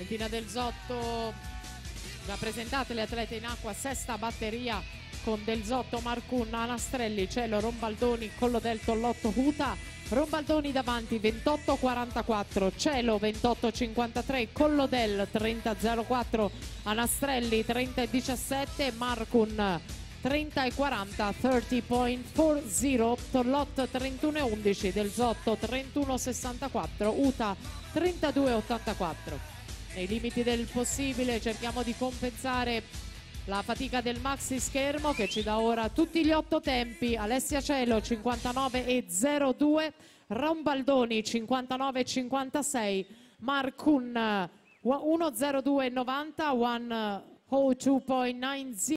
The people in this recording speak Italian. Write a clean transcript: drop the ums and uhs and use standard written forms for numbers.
Valentina Del Zotto, rappresentate le atlete in acqua, sesta batteria con Del Zotto, Marcun, Anastrelli, Cielo, Rombaldoni, Collodel, Tollotto, Huta. Rombaldoni davanti 28-44, Cielo 28-53, Collodel 30-04, Anastrelli 30-17, Marcun 30-40, 30.40, Tollotto 31-11, Del Zotto 31-64, Uta 32-84. Nei limiti del possibile cerchiamo di compensare la fatica del maxi schermo che ci dà ora tutti gli 8 tempi. Alessia Cielo 59,02, Rombaldoni 59,56, Marcun 1:02,90, 1:02.90.